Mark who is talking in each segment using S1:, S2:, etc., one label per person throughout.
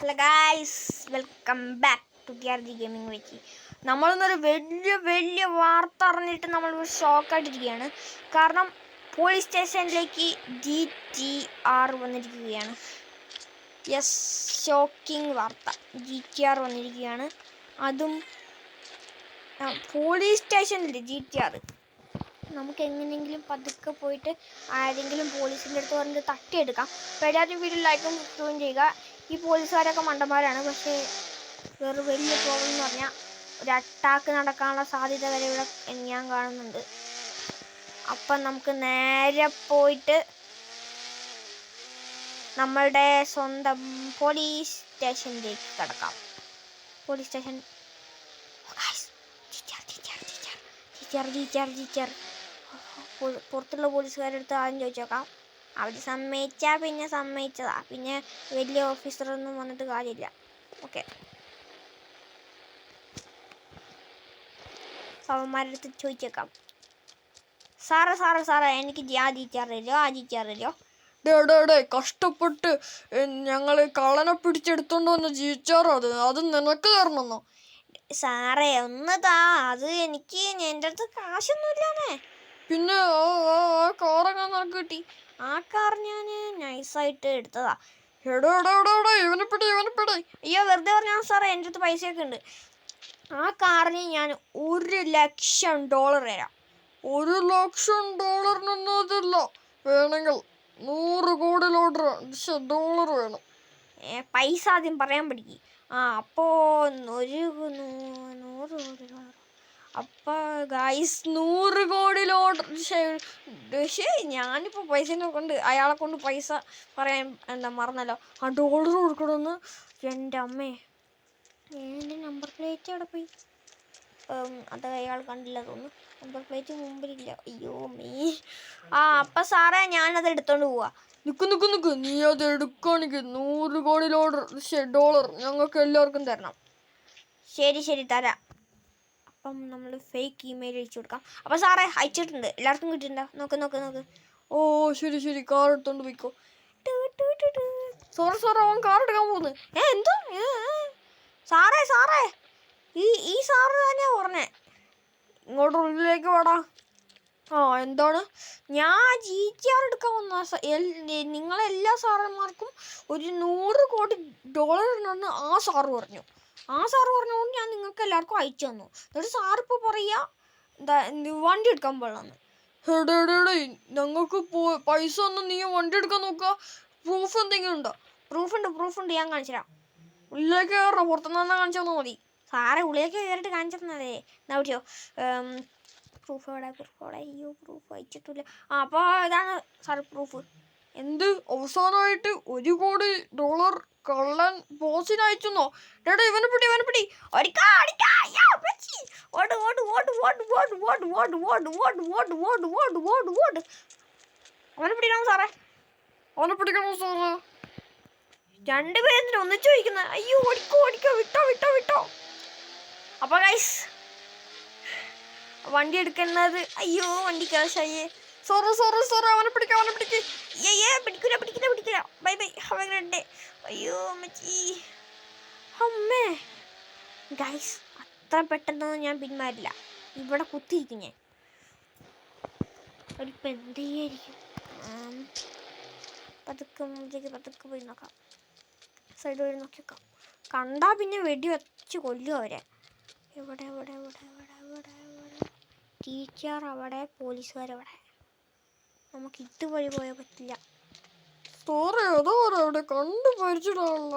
S1: Hello guys, welcome back to TRG gaming വെച്ച്. നമ്മളിന്നൊരു വലിയ വാർത്ത അറിഞ്ഞിട്ട് നമ്മൾ ഷോക്കായിട്ടിരിക്കുകയാണ്. കാരണം പോലീസ് സ്റ്റേഷനിലേക്ക് GTR വന്നിരിക്കുകയാണ്. യെസ്, ഷോക്കിംഗ് വാർത്ത. GTR വന്നിരിക്കുകയാണ്. അതും പോലീസ് സ്റ്റേഷനിൽ GTR. നമുക്ക് എങ്ങനെയെങ്കിലും പതുക്കെ പോയിട്ട് ആരെങ്കിലും പോലീസിൻ്റെ അടുത്ത് പറഞ്ഞ് തട്ടിയെടുക്കാം. അപ്പോൾ എല്ലാവരും വീഡിയോ ലൈക്കും സബ്സ്ക്രൈബും ചെയ്യുക. ഈ പോലീസുകാരൊക്കെ മണ്ടന്മാരാണ്. പക്ഷേ വേറെ വലിയ പ്രോബ്ലം എന്ന് പറഞ്ഞാൽ ഒരു അറ്റാക്ക് നടക്കാനുള്ള സാധ്യത വരെ ഇവിടെ ഞാൻ കാണുന്നുണ്ട്. അപ്പം നമുക്ക് നേരെ പോയിട്ട് നമ്മളുടെ സ്വന്തം പോലീസ് സ്റ്റേഷനിലേക്ക് കിടക്കാം. പോലീസ് സ്റ്റേഷൻ GTR പുറത്തുള്ള പോലീസുകാരുടെ അടുത്ത് ആദ്യം ചോദിച്ചേക്കാം. അവർ സമ്മതിച്ചാൽ പിന്നെ സമ്മതിച്ചതാ. പിന്നെ വലിയ ഓഫീസറൊന്നും വന്നിട്ട് കാര്യമില്ല. ഓക്കെ, അവന്മാരുടെ അടുത്ത് ചോദിച്ചേക്കാം. സാറേ എനിക്ക് GTR
S2: കഷ്ടപ്പെട്ട് ഞങ്ങൾ കള്ളനെ പിടിച്ചെടുത്തോണ്ട് വന്ന GTR അത് നിനക്ക് തരണമെന്നോ?
S1: സാറേ ഒന്ന് താ, അത് എനിക്ക് എൻ്റെ അടുത്ത് കാശൊന്നുമില്ലാന്നേ.
S2: പിന്നെ ആ കാറൊക്കെ നിനക്ക് കിട്ടി?
S1: ആ കാർ ഞാൻ നൈസായിട്ട് എടുത്തതാ.
S2: ഇവനെ പിടി.
S1: അയ്യോ, വെറുതെ പറഞ്ഞാൽ സാറേ, എൻ്റെ അടുത്ത് പൈസയൊക്കെ ഉണ്ട്. ആ കാറിന് ഞാൻ $1,00,000 തരാം.
S2: $1,00,000 അതില്ല, വേണമെങ്കിൽ 100 കോടി ഡോളർ വേണം.
S1: പൈസ ആദ്യം പറയാൻ പഠിക്കും. അപ്പോൾ $100 അപ്പോൾ ഗായ്സ് 100 കോടി പക്ഷേ ഞാനിപ്പോൾ പൈസേനെ കൊണ്ട് അയാളെ കൊണ്ട് പൈസ പറയാൻ മറന്നല്ലോ. ആ ഡോളർ കൊടുക്കണമെന്ന്. എൻ്റെ അമ്മേ, എൻ്റെ നമ്പർ പ്ലേറ്റ് അവിടെ പോയി. അത് അയാൾ കണ്ടില്ല തോന്നുന്നു. നമ്പർ പ്ലേറ്റ് മുമ്പിലില്ല. അയ്യോ അപ്പം സാറേ, ഞാനത് എടുത്തോണ്ട് പോവാ.
S2: നിക്ക്, നീ അത് എടുക്കുകയാണെങ്കിൽ $100 കോടി ഡോളർ ഞങ്ങൾക്ക് എല്ലാവർക്കും തരണം.
S1: ശരി തരാം. അപ്പം നമ്മൾ ഫേക്ക് ഇമെയിൽ അയച്ചു കൊടുക്കാം. അപ്പം സാറേ, അയച്ചിട്ടുണ്ട്. എല്ലാവർക്കും കിട്ടിയിട്ടുണ്ടോ? നോക്ക്.
S2: ഓ ശരി, കാർ എടുത്തോണ്ട് പോയിക്കോ. സാറേ അവൻ കാർ എടുക്കാൻ പോകുന്നു.
S1: എന്തോ സാറേ ഈ സാറ് തന്നെയാ പറഞ്ഞേ.
S2: ഇങ്ങോട്ട് ഉള്ളിലേക്ക് വാടാ. എന്താണ്?
S1: ഞാൻ GTR എടുക്കാൻ വന്ന നിങ്ങളെല്ലാ സാറന്മാർക്കും ഒരു $100 കോടി ഉണ്ടെന്ന് ആ സാറ് പറഞ്ഞു. പറഞ്ഞുകൊണ്ട് ഞാൻ നിങ്ങൾക്ക് എല്ലാവർക്കും അയച്ചു തന്നു. എന്നിട്ട് സാറിപ്പോൾ പറയാ വണ്ടി എടുക്കാൻ പാടില്ലെന്ന്.
S2: ഞങ്ങൾക്ക് പൈസ ഒന്നും നീ വണ്ടി എടുക്കാൻ നോക്കുക. പ്രൂഫ് എന്തെങ്കിലും ഉണ്ടോ?
S1: പ്രൂഫുണ്ട്, ഞാൻ കാണിച്ചു തരാം.
S2: ഉള്ളിലേക്ക് കയറണം, പുറത്തുനിന്ന് കാണിച്ചു തന്നാൽ മതി.
S1: സാറേ, ഉള്ളിലേക്ക് കയറിയിട്ട് കാണിച്ചു തന്നതേ. എന്നാ പിടിച്ചോ. പ്രൂഫ് എവിടെ? അയ്യോ, പ്രൂഫ് അയച്ചിട്ടില്ല. അപ്പോൾ ഇതാണ് സാർ പ്രൂഫ്.
S2: എന്ത് അവസാനമായിട്ട് $1 കോടി കള്ളൻ ബോസിന് അയച്ചെന്നോ? ഇവനെ പിടി. അവനെ പിടിക്കണം സാറേ.
S1: രണ്ടുപേരെന്തിനും ഒന്നിച്ചു ചോദിക്കുന്നത്? അയ്യോ, ഓടിക്കോ, വിട്ടോ. അപ്പോൾ ഗൈസ്, വണ്ടി എടുക്കുന്നത്. അയ്യോ, വണ്ടി ക്യാഷായേ.
S2: സോറി അവനെ പിടിക്ക്.
S1: പിടിക്കില്ല. Bye. Have a great day. അയ്യോ അമ്മച്ചി, അമ്മേ. ഗൈസ്, അത്ര പെട്ടെന്നൊന്നും ഞാൻ പിന്മാറില്ല. ഇവിടെ കുത്തിയിരിക്കും ഞാൻ. ഒരിപ്പോൾ എന്ത് ചെയ്യായിരിക്കും? പതുക്കെ പോയി നോക്കാം. സൈഡ് വഴി നോക്കിയേക്കാം. കണ്ടാ പിന്നെ വെടി വെച്ച് കൊല്ലും അവരെ. എവിടെ ടീച്ചർ അവിടെ, പോലീസുകാരവിടെ. നമുക്ക് ഇതുവഴി പോയാൽ പറ്റില്ല.
S2: അവിടെ കണ്ടു പരിചയമുള്ള.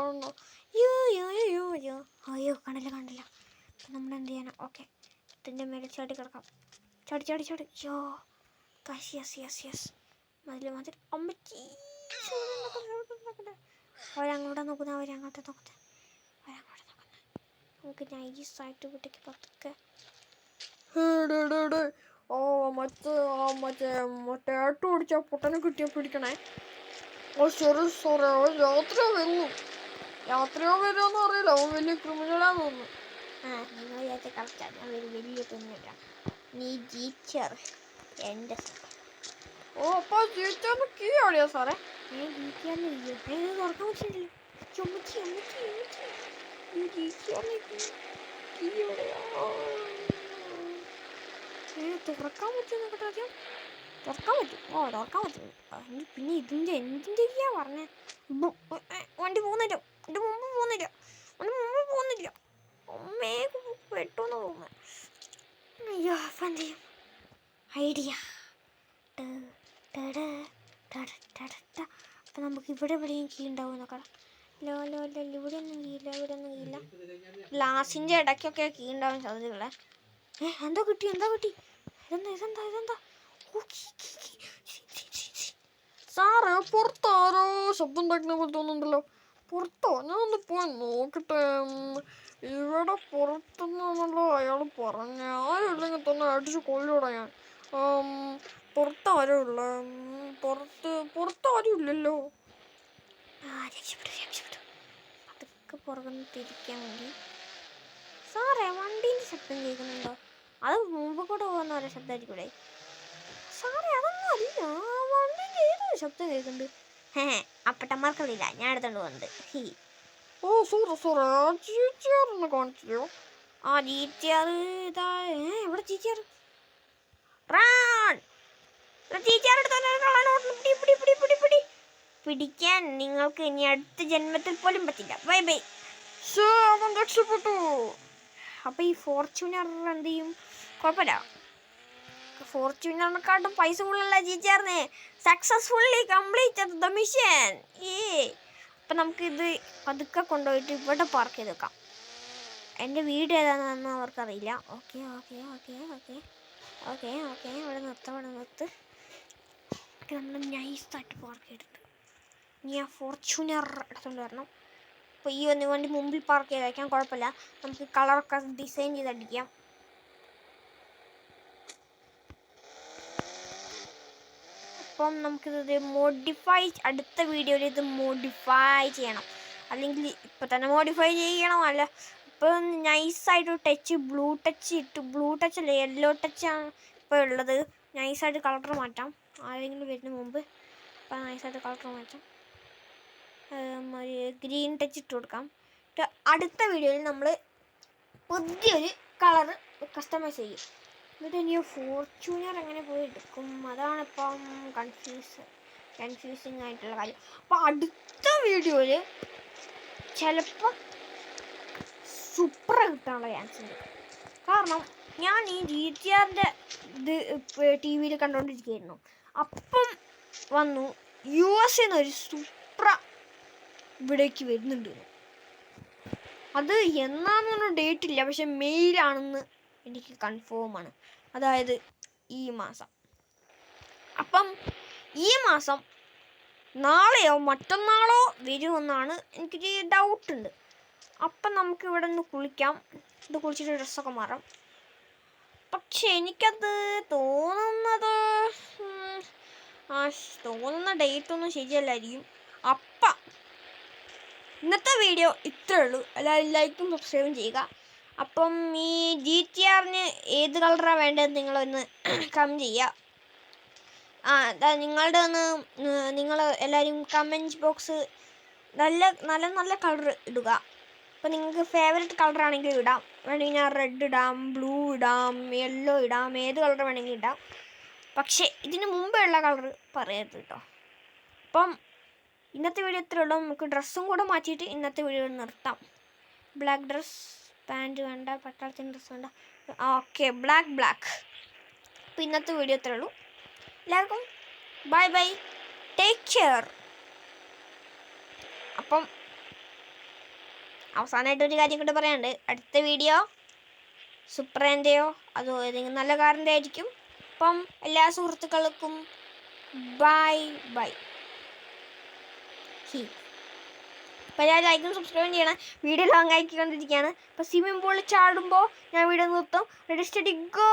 S1: അയ്യോ, കണ്ടില്ല. അപ്പം നമ്മൾ എന്ത് ചെയ്യാനാ? ഓക്കെ, ഇതിൻ്റെ മേലെ ചാടി കിടക്കാം. ചാടി. യെസ്. മതിൽ. അമ്മച്ചി, അവരങ്ങോട്ട് നോക്കുന്നത്. നമുക്ക് നൈസായിട്ട് വീട്ടിലേക്ക് പതുക്കെ.
S2: മറ്റേ ആട്ട് പിടിച്ച പൊട്ടനെ കിട്ടിയാൽ പിടിക്കണേ. ശരി സാറേ, അവൻ രാത്രിയോ വരുമെന്ന് അറിയില്ല. അവൻ വലിയ ക്രിമിനലാന്ന് തോന്നുന്നു.
S1: നിങ്ങൾ വിചാരിച്ച കറക്റ്റാണ്. ഞാൻ വലിയ ക്രിമിനലാ. നീ GTR എൻ്റെ സാറേ.
S2: ഓ, അപ്പോൾ GTR കീ ആടിയാ സാറേ?
S1: GTR തുറക്കാൻ പറ്റില്ലല്ലോ. തുറക്കാൻ പറ്റും നോക്കട്ടെ ആദ്യം. തുറക്കാൻ പറ്റും. ഓ തുറക്കാൻ പറ്റും. പിന്നെ എന്തിൻ്റെയാ പറഞ്ഞേ? വണ്ടി പോകുന്നില്ല. എൻ്റെ മുമ്പ് പോകുന്നില്ല. അമ്മേ പെട്ടെന്ന് പോകുന്നത്. അയ്യോ അപ്പം എന്ത് ചെയ്യും? ഐഡിയ. അപ്പം നമുക്ക് ഇവിടെ എവിടെയും കീ ഉണ്ടാവും നോക്കാം. ഇവിടെ ഒന്നും കീയില്ല. ഗ്ലാസിൻ്റെ ഇടയ്ക്കൊക്കെ കീ ഉണ്ടാവാൻ സാധ്യതയുള്ളേ. എന്താ കിട്ടി? ഇതെന്താ?
S2: സാറേ പുറത്താരോ ശബ്ദം ഉണ്ടാക്കുന്ന പോലെ തോന്നുന്നുണ്ടല്ലോ. പുറത്തോ? ഞാൻ ഒന്ന് പോയി നോക്കട്ടെ. ഇവിടെ പുറത്തുനിന്നാണല്ലോ അയാൾ പറഞ്ഞ. ആരും ഇല്ലെങ്കിൽ തന്നെ അടിച്ച് കൊല്ലൂടാ ഞാൻ. പുറത്താരും ഇല്ല. പുറത്താരും ഇല്ലല്ലോ.
S1: രക്ഷപ്പെട്ടു. അതൊക്കെ പുറകുന്ന് തിരിക്കാൻ വേണ്ടി. സാറേ വണ്ടീൻ്റെ ശബ്ദം കേൾക്കുന്നുണ്ടോ? അത് മുമ്പ് കൂടെ പോകുന്ന ഓരോ ശബ്ദമായിരിക്കൂടെ? സാറേ അതൊന്നും അല്ല, വണ്ടീൻ്റെ ഏതൊരു ശബ്ദം കേൾക്കുന്നുണ്ട്. അപ്പട്ടന്മാർക്കറിയില്ല, ഞാൻ എടുത്തോണ്ട് പോകുന്നുണ്ട്.
S2: ഓ സോറി ആ ചേച്ചിയാറൊന്ന് കാണിച്ചോ?
S1: ആ ജീറ്റിയാർ ഇതാ. എവിടെ ജീറ്റിയാർ? പിടിക്കാൻ നിങ്ങൾക്ക് ഇനി അടുത്ത ജന്മത്തിൽ പോലും പറ്റില്ല. ബൈ.
S2: അവൻ രക്ഷപ്പെട്ടു.
S1: അപ്പൊ ഈ ഫോർച്യൂണർ എന്ത് ചെയ്യും? കുഴപ്പമില്ല, ഫോർച്യൂണറിനെക്കാട്ടും പൈസ കൂടുതലുള്ള ജീറ്റിയാറിനെ സക്സസ്ഫുള്ളി കംപ്ലീറ്റ് ദ മിഷൻ. അപ്പം നമുക്കിത് പതുക്കെ കൊണ്ടുപോയിട്ട് ഇവിടെ പാർക്ക് ചെയ്ത് വെക്കാം. എൻ്റെ വീട് ഏതാണെന്ന് അവർക്കറിയില്ല. ഓക്കെ ഇവിടെ നിർത്ത്. നമ്മൾ നൈസായിട്ട് പാർക്ക് ചെയ്തിട്ടുണ്ട്. ഇനി ആ ഫോർച്യൂണർ എടുത്തുകൊണ്ട് വരണം. അപ്പോൾ ഈ വണ്ടി മുമ്പിൽ പാർക്ക് ചെയ്ത് വയ്ക്കാം, കുഴപ്പമില്ല. നമുക്ക് കളറൊക്കെ ഡിസൈൻ ചെയ്തടിക്കാം. അപ്പം നമുക്കിത് മോഡിഫൈ, അടുത്ത വീഡിയോയിൽ ഇത് മോഡിഫൈ ചെയ്യണം. അല്ലെങ്കിൽ ഇപ്പം തന്നെ മോഡിഫൈ ചെയ്യണം. അല്ല ഇപ്പം നൈസായിട്ട് ടച്ച് ബ്ലൂ ടച്ച് അല്ല യെല്ലോ ടച്ചാണ് ഇപ്പോൾ ഉള്ളത്. നൈസായിട്ട് കളർ മാറ്റാം. ആരെങ്കിലും വരുന്ന മുമ്പ് ഇപ്പം നൈസായിട്ട് കളർ മാറ്റാം. ഒരു ഗ്രീൻ ടച്ച് ഇട്ട് കൊടുക്കാം. അടുത്ത വീഡിയോയിൽ നമ്മൾ പുതിയൊരു കളറ് കസ്റ്റമൈസ് ചെയ്യും. എന്നിട്ട് ഇനി ഫോർച്യൂണർ എങ്ങനെ പോയി എടുക്കും? അതാണിപ്പം കൺഫ്യൂസിങ് ആയിട്ടുള്ള കാര്യം. അപ്പോൾ അടുത്ത വീഡിയോയിൽ ചിലപ്പോൾ സൂപ്പർ കിട്ടാനുള്ള ചാൻസ് ഉണ്ട്. കാരണം ഞാൻ ഈ GTRൻ്റെ ഇത് ടി വിയിൽ കണ്ടുകൊണ്ടിരിക്കുകയായിരുന്നു. അപ്പം വന്നു US ഒരു സൂപ്ര ഇവിടേക്ക് വരുന്നുണ്ട്. അത് എന്നാണെന്നൊന്നും ഡേറ്റ് ഇല്ല, പക്ഷെ മെയിലാണെന്ന് എനിക്ക് കൺഫേമാണ്. അതായത് ഈ മാസം. അപ്പം ഈ മാസം നാളെയോ മറ്റന്നാളോ വരുമെന്നാണ് എനിക്കൊരു ഡൗട്ടുണ്ട്. അപ്പം നമുക്ക് ഇവിടെ നിന്ന് കുളിക്കാം. ഇത് കുളിച്ചിട്ട് ഡ്രസ്സൊക്കെ മാറാം. പക്ഷെ എനിക്കത് തോന്നുന്ന ഡേറ്റൊന്നും ശരിയല്ലായിരിക്കും. അപ്പം ഇന്നത്തെ വീഡിയോ ഇത്രേ ഉള്ളൂ. എല്ലാവരും ലൈക്കും സബ്സ്ക്രൈബും ചെയ്യുക. അപ്പം ഈ GTRന് ഏത് കളറാണ് വേണ്ടതെന്ന് നിങ്ങളൊന്ന് കമൻറ്റ് ചെയ്യുക. നിങ്ങൾ എല്ലാവരും കമൻറ്റ് ബോക്സ് നല്ല കളർ ഇടുക. അപ്പോൾ നിങ്ങൾക്ക് ഫേവറേറ്റ് കളറാണെങ്കിൽ ഇടാം. വേണമെങ്കിൽ ഞാൻ റെഡ് ഇടാം, ബ്ലൂ ഇടാം, യെല്ലോ ഇടാം, ഏത് കളർ വേണമെങ്കിൽ ഇടാം. പക്ഷേ ഇതിന് മുമ്പെയുള്ള കളർ പറയരുത് കേട്ടോ. അപ്പം ഇന്നത്തെ വീഡിയോ ഇത്രേ ഉള്ളൂ. നമുക്ക് ഡ്രസ്സും കൂടെ മാറ്റിയിട്ട് ഇന്നത്തെ വീഡിയോ നിർത്താം. ബ്ലാക്ക് ഡ്രസ്, പാൻറ്റ് വേണ്ട, പട്ടാളത്തിൻ്റെ ഡ്രസ്സ് വേണ്ട. Okay, black. അപ്പോൾ ഇന്നത്തെ വീഡിയോ ഇത്രേ ഉള്ളൂ. എല്ലാവർക്കും ബൈ, ടേക്ക് കെയർ. അപ്പം അവസാനമായിട്ടൊരു കാര്യം കൂടെ പറയാനുണ്ട്. അടുത്ത വീഡിയോ സുപ്രേൻ്റെയോ അതോ ഏതെങ്കിലും നല്ല കാറിൻ്റെ ആയിരിക്കും. അപ്പം എല്ലാ സുഹൃത്തുക്കൾക്കും ബൈ. അപ്പോൾ ഞാൻ ലൈക്കും സബ്സ്ക്രൈബും ചെയ്യണം. വീഡിയോ ലോങ് ആക്കിക്കൊണ്ടിരിക്കുകയാണ്. അപ്പോൾ സ്വിമ്മിംഗ് പൂളിൽ ചാടുമ്പോൾ ഞാൻ വീഡിയോ നിർത്തും. Ready steady go.